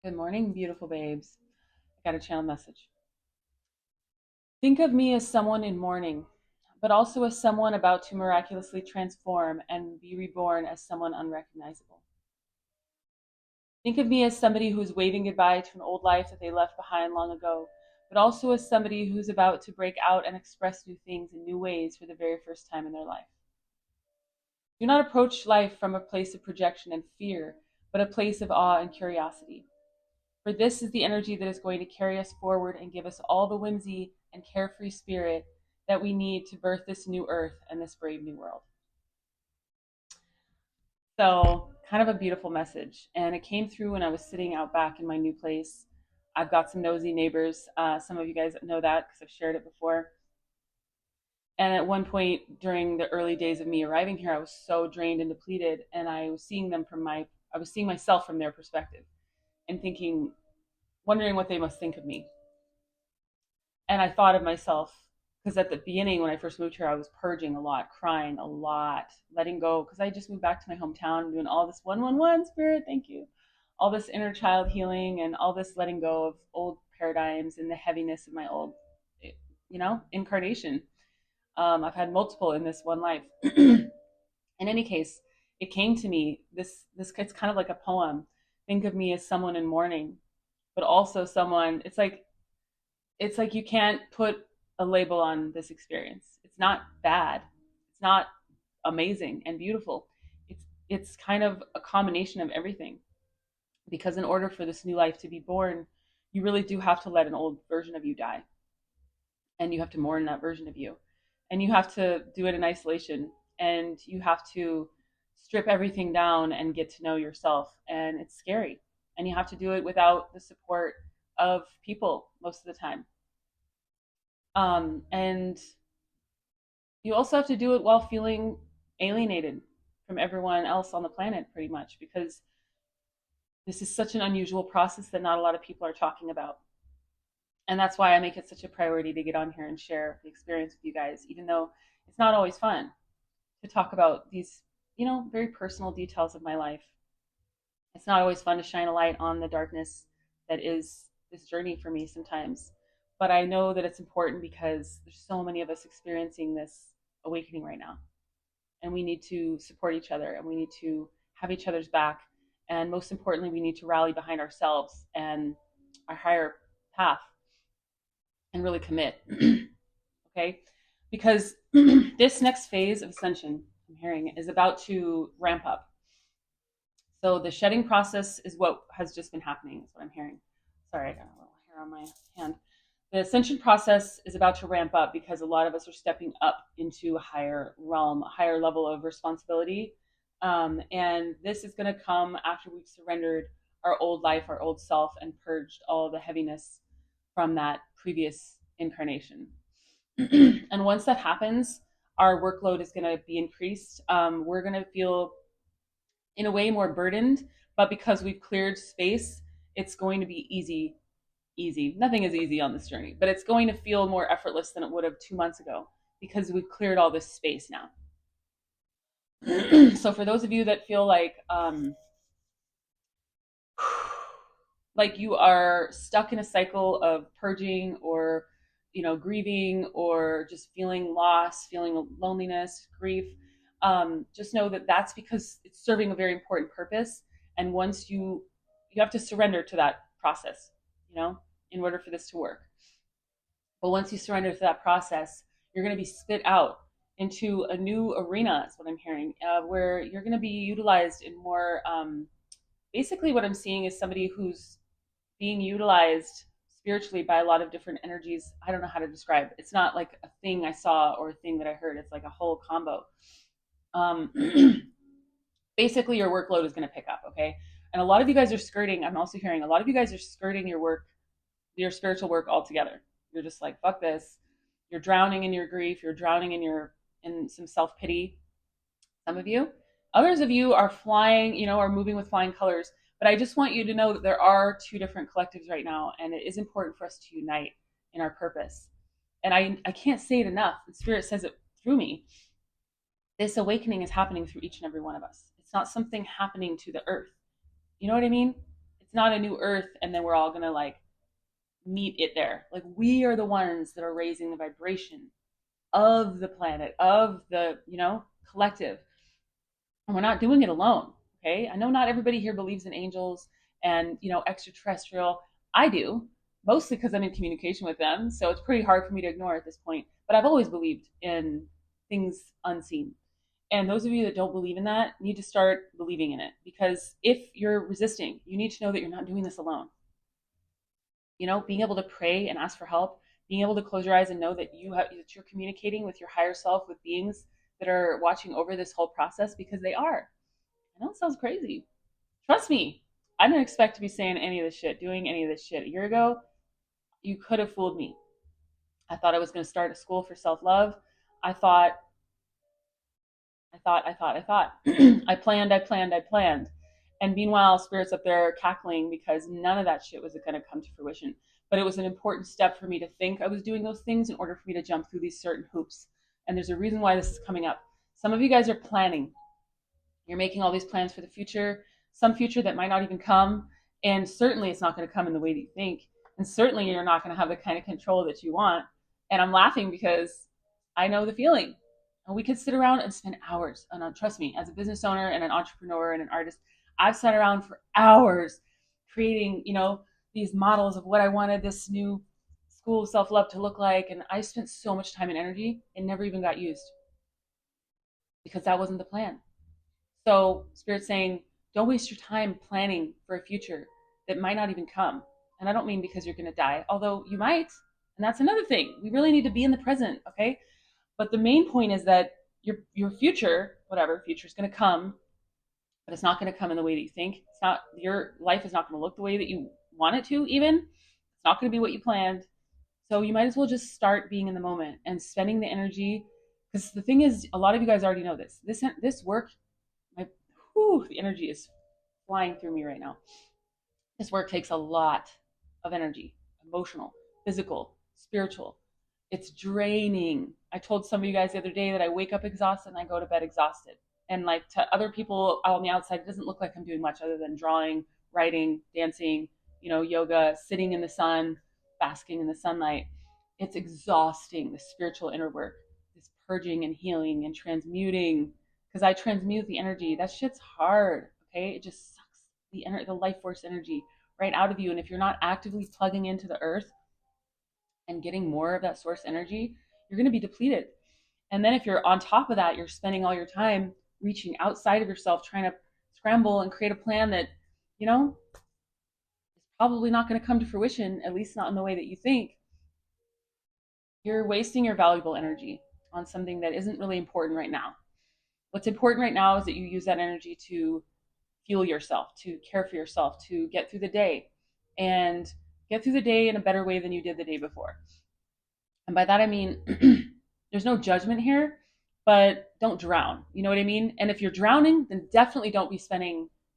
Good morning, beautiful babes. I got a channel message. Think of me as someone in mourning, but also as someone about to miraculously transform and be reborn as someone unrecognizable. Think of me as somebody who's waving goodbye to an old life that they left behind long ago, but also as somebody who's about to break out and express new things in new ways for the very first time in their life. Do not approach life from a place of projection and fear, but a place of awe and curiosity. For this is the energy that is going to carry us forward and give us all the whimsy and carefree spirit that we need to birth this new earth and this brave new world. So, kind of a beautiful message. And it came through when I was sitting out back in my new place. I've got some nosy neighbors. Some of you guys know that because I've shared it before. And at one point during the early days of me arriving here, I was so drained and depleted, and I was seeing I was seeing myself from their perspective and thinking, wondering what they must think of me. And I thought of myself because at the beginning when I first moved here, I was purging a lot, crying a lot, letting go because I just moved back to my hometown, doing all this 111 spirit, thank you, all this inner child healing and all this letting go of old paradigms and the heaviness of my old, incarnation. I've had multiple in this one life. In any case, it came to me. This it's kind of like a poem. Think of me as someone in mourning, but also someone. It's like you can't put a label on this experience. It's not bad. It's not amazing and beautiful. It's kind of a combination of everything. Because in order for this new life to be born, you really do have to let an old version of you die. And you have to mourn that version of you. And you have to do it in isolation. And you have to strip everything down and get to know yourself. And it's scary. And you have to do it without the support of people most of the time. And you also have to do it while feeling alienated from everyone else on the planet, pretty much, because this is such an unusual process that not a lot of people are talking about. And that's why I make it such a priority to get on here and share the experience with you guys, even though it's not always fun to talk about these, very personal details of my life. It's not always fun to shine a light on the darkness that is this journey for me sometimes. But I know that it's important because there's so many of us experiencing this awakening right now. And we need to support each other and we need to have each other's back. And most importantly, we need to rally behind ourselves and our higher path and really commit. Okay? Because this next phase of ascension, I'm hearing, is about to ramp up. So the shedding process is what has just been happening, is what I'm hearing. Sorry, I got a little hair on my hand. The ascension process is about to ramp up because a lot of us are stepping up into a higher realm, a higher level of responsibility. And this is going to come after we've surrendered our old life, our old self, and purged all the heaviness from that previous incarnation. And once that happens, our workload is going to be increased. We're going to feel, in a way, more burdened, but because we've cleared space, it's going to be easy. Easy. Nothing is easy on this journey, but it's going to feel more effortless than it would have 2 months ago because we've cleared all this space now. So for those of you that feel like you are stuck in a cycle of purging or grieving or just feeling loss, feeling loneliness, grief, just know that that's because it's serving a very important purpose. And once you have to surrender to that process, in order for this to work. But once you surrender to that process, you're going to be spit out into a new arena, is what I'm hearing, where you're going to be utilized in more. Basically, what I'm seeing is somebody who's being utilized spiritually by a lot of different energies. I don't know how to describe it. It's not like a thing I saw or a thing that I heard. It's like a whole combo. Um, Basically, your workload is going to pick up, okay? And a lot of you guys are skirting. I'm also hearing a lot of you guys are skirting your work, your spiritual work altogether. You're just like, fuck this. You're drowning in your grief. You're drowning in some self-pity. Some of you. Others of you are flying, are moving with flying colors. But I just want you to know that there are two different collectives right now, and it is important for us to unite in our purpose. And I can't say it enough. The Spirit says it through me. This awakening is happening through each and every one of us. It's not something happening to the earth. You know what I mean? It's not a new earth and then we're all going to like meet it there. Like we are the ones that are raising the vibration of the planet, of the, collective. And we're not doing it alone. Okay. I know not everybody here believes in angels and, extraterrestrial. I do, mostly because I'm in communication with them. So it's pretty hard for me to ignore at this point. But I've always believed in things unseen. And those of you that don't believe in that need to start believing in it, because if you're resisting, you need to know that you're not doing this alone. Being able to pray and ask for help, being able to close your eyes and know that that you're communicating with your higher self, with beings that are watching over this whole process, because they are. I know it sounds crazy. Trust me, I didn't expect to be saying any of this shit, doing any of this shit a year ago. You could have fooled me. I thought I was going to start a school for self love. I thought, I thought. I planned. And meanwhile, Spirit's up there cackling because none of that shit was going to come to fruition. But it was an important step for me to think I was doing those things in order for me to jump through these certain hoops. And there's a reason why this is coming up. Some of you guys are planning. You're making all these plans for the future, some future that might not even come. And certainly it's not going to come in the way that you think. And certainly you're not going to have the kind of control that you want. And I'm laughing because I know the feeling. And we could sit around and spend hours. And trust me, as a business owner and an entrepreneur and an artist, I've sat around for hours creating, these models of what I wanted this new school of self-love to look like. And I spent so much time and energy and never even got used because that wasn't the plan. So Spirit's saying, don't waste your time planning for a future that might not even come. And I don't mean because you're going to die, although you might. And that's another thing. We really need to be in the present, okay? But the main point is that your future, whatever future is going to come, but it's not going to come in the way that you think. It's not, your life is not going to look the way that you want it to, even. It's not going to be what you planned. So you might as well just start being in the moment and spending the energy. Because the thing is, a lot of you guys already know this. This work, the energy is flying through me right now. This work takes a lot of energy, emotional, physical, spiritual. It's draining. I told some of you guys the other day that I wake up exhausted and I go to bed exhausted. And like to other people on the outside, it doesn't look like I'm doing much other than drawing, writing, dancing, yoga, sitting in the sun, basking in the sunlight. It's exhausting, the spiritual inner work, this purging and healing and transmuting. Because I transmute the energy. That shit's hard, okay? It just sucks the life force energy right out of you. And if you're not actively plugging into the earth and getting more of that source energy, you're going to be depleted. And then if you're on top of that, you're spending all your time reaching outside of yourself, trying to scramble and create a plan that, is probably not going to come to fruition, at least not in the way that you think. You're wasting your valuable energy on something that isn't really important right now. What's important right now is that you use that energy to fuel yourself, to care for yourself, to get through the day and get through the day in a better way than you did the day before. And by that, I mean, there's no judgment here, but don't drown. You know what I mean? And if you're drowning, then definitely don't be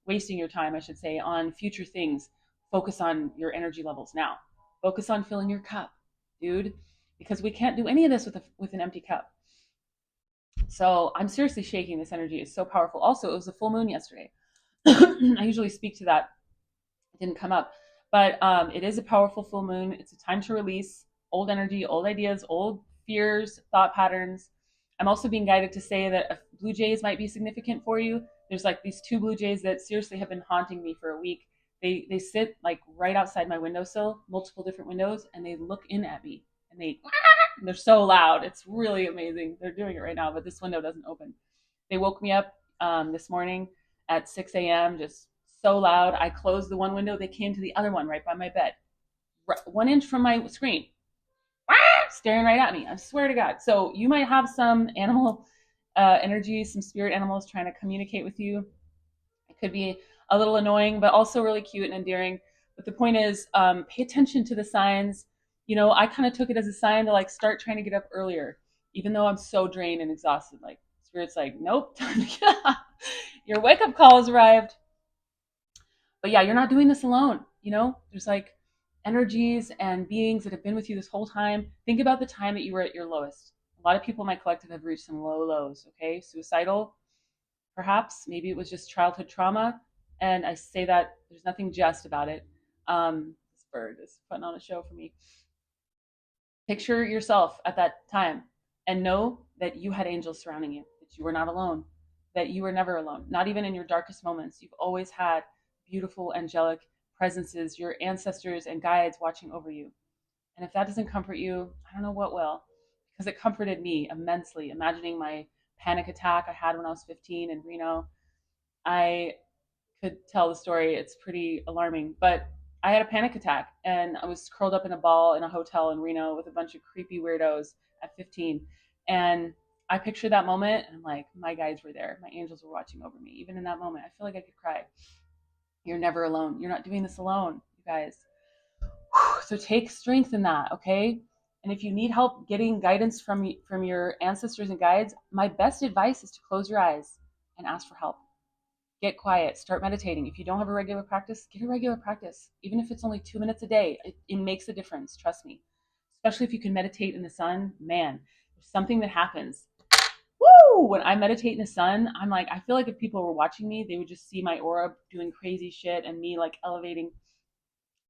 wasting your time, I should say, on future things. Focus on your energy levels now. Focus on filling your cup, dude, because we can't do any of this with an empty cup. So I'm seriously shaking. This energy is so powerful. Also, it was a full moon yesterday. I usually speak to that. It didn't come up. But it is a powerful full moon. It's a time to release old energy, old ideas, old fears, thought patterns. I'm also being guided to say that blue jays might be significant for you. There's like these two blue jays that seriously have been haunting me for a week. They sit like right outside my windowsill, multiple different windows, and they look in at me. And they're so loud. It's really amazing. They're doing it right now, but this window doesn't open. They woke me up this morning at 6 a.m. just so loud. I closed the one window. They came to the other one right by my bed, 1 inch from my screen, staring right at me. I swear to God. So you might have some animal energy, some spirit animals trying to communicate with you. It could be a little annoying, but also really cute and endearing. But the point is, pay attention to the signs. I kind of took it as a sign to like start trying to get up earlier, even though I'm so drained and exhausted. Like Spirit's like, nope, your wake up call has arrived. But yeah, you're not doing this alone. There's like energies and beings that have been with you this whole time. Think about the time that you were at your lowest. A lot of people in my collective have reached some low lows. Okay, suicidal, perhaps. Maybe it was just childhood trauma. And I say that there's nothing just about it. This bird is putting on a show for me. Picture yourself at that time and know that you had angels surrounding you, that you were not alone, that you were never alone, not even in your darkest moments. You've always had beautiful angelic presences, your ancestors and guides watching over you. And if that doesn't comfort you, I don't know what will, because it comforted me immensely. Imagining my panic attack I had when I was 15 in Reno. I could tell the story. It's pretty alarming, but I had a panic attack and I was curled up in a ball in a hotel in Reno with a bunch of creepy weirdos at 15. And I pictured that moment and I'm like, my guides were there. My angels were watching over me. Even in that moment, I feel like I could cry. You're never alone. You're not doing this alone, you guys. So take strength in that, okay? And if you need help getting guidance from your ancestors and guides, my best advice is to close your eyes and ask for help. Get quiet, start meditating. If you don't have a regular practice, get a regular practice. Even if it's only 2 minutes a day, it makes a difference, trust me. Especially if you can meditate in the sun, man, there's something that happens. Woo! When I meditate in the sun, I'm like, I feel like if people were watching me, they would just see my aura doing crazy shit and me like elevating.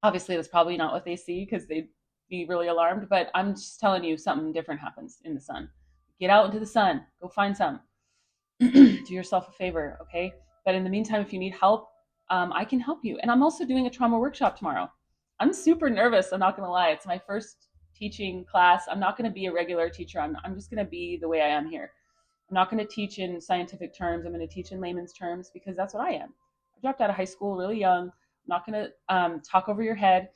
Obviously, that's probably not what they see because they'd be really alarmed, but I'm just telling you something different happens in the sun. Get out into the sun, go find some. Do yourself a favor, okay? But in the meantime, if you need help, I can help you. And I'm also doing a trauma workshop tomorrow. I'm super nervous. I'm not going to lie. It's my first teaching class. I'm not going to be a regular teacher. I'm just going to be the way I am here. I'm not going to teach in scientific terms. I'm going to teach in layman's terms because that's what I am. I dropped out of high school really young. I'm not going to talk over your head.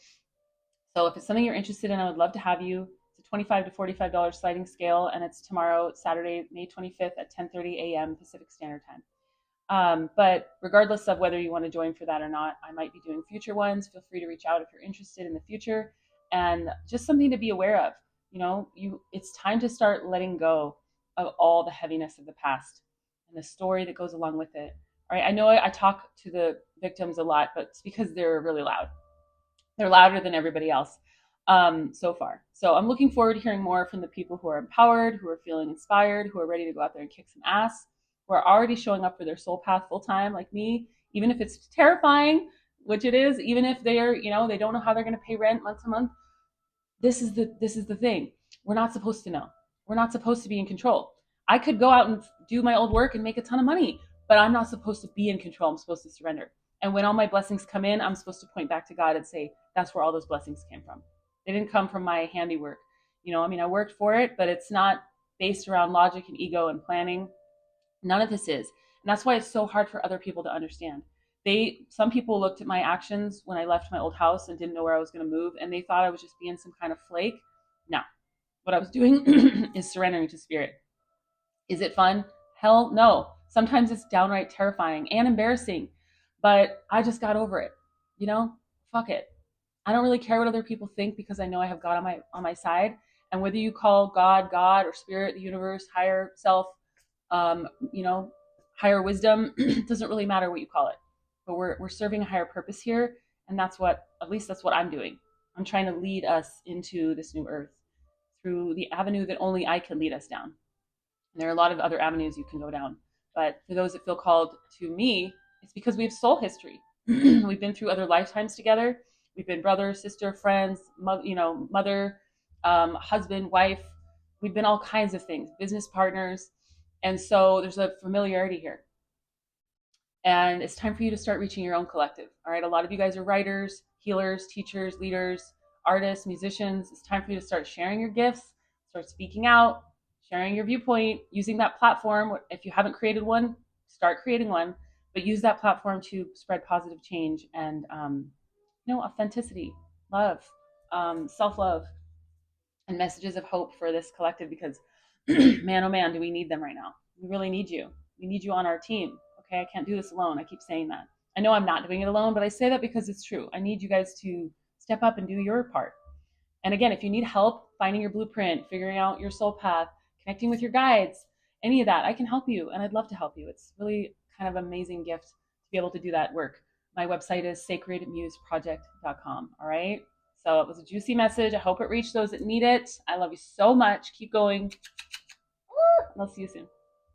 So if it's something you're interested in, I would love to have you. It's a $25 to $45 sliding scale, and it's tomorrow, Saturday, May 25th at 10:30 a.m. Pacific Standard Time. But regardless of whether you want to join for that or not, I might be doing future ones. Feel free to reach out if you're interested in the future. And just something to be aware of. It's time to start letting go of all the heaviness of the past and the story that goes along with it. All right, I know I talk to the victims a lot, but it's because they're really loud. They're louder than everybody else so far. So I'm looking forward to hearing more from the people who are empowered, who are feeling inspired, who are ready to go out there and kick some ass, who are already showing up for their soul path full time, like me, even if it's terrifying, which it is, even if they're, they don't know how they're going to pay rent month to month. This is the thing. We're not supposed to know. We're not supposed to be in control. I could go out and do my old work and make a ton of money, but I'm not supposed to be in control. I'm supposed to surrender. And when all my blessings come in, I'm supposed to point back to God and say, that's where all those blessings came from. They didn't come from my handiwork. I worked for it, but it's not based around logic and ego and planning. None of this is. And that's why it's so hard for other people to understand. Some people looked at my actions when I left my old house and didn't know where I was going to move, and they thought I was just being some kind of flake. No. What I was doing is surrendering to spirit. Is it fun? Hell no. Sometimes it's downright terrifying and embarrassing, but I just got over it. Fuck it. I don't really care what other people think because I know I have God on my side. And whether you call God, or spirit, the universe, higher self, higher wisdom, it doesn't really matter what you call it. But we're serving a higher purpose here, and at least that's what I'm doing. I'm trying to lead us into this new earth through the avenue that only I can lead us down. And there are a lot of other avenues you can go down. But for those that feel called to me, it's because we have soul history. We've been through other lifetimes together. We've been brother, sister, friends, mother, husband, wife. We've been all kinds of things, business partners. And so there's a familiarity here. And it's time for you to start reaching your own collective. All right. A lot of you guys are writers, healers, teachers, leaders, artists, musicians. It's time for you to start sharing your gifts, start speaking out, sharing your viewpoint, using that platform. If you haven't created one, start creating one, but use that platform to spread positive change and, authenticity, love, self-love, and messages of hope for this collective because, man, oh man, do we need them right now. We really need you. We need you on our team. Okay, I can't do this alone. I keep saying that. I know I'm not doing it alone, but I say that because it's true. I need you guys to step up and do your part. And again, if you need help finding your blueprint, figuring out your soul path, connecting with your guides, any of that, I can help you. And I'd love to help you. It's really kind of an amazing gift to be able to do that work. My website is sacredmuseproject.com. All right. So it was a juicy message. I hope it reached those that need it. I love you so much. Keep going. I'll see you soon.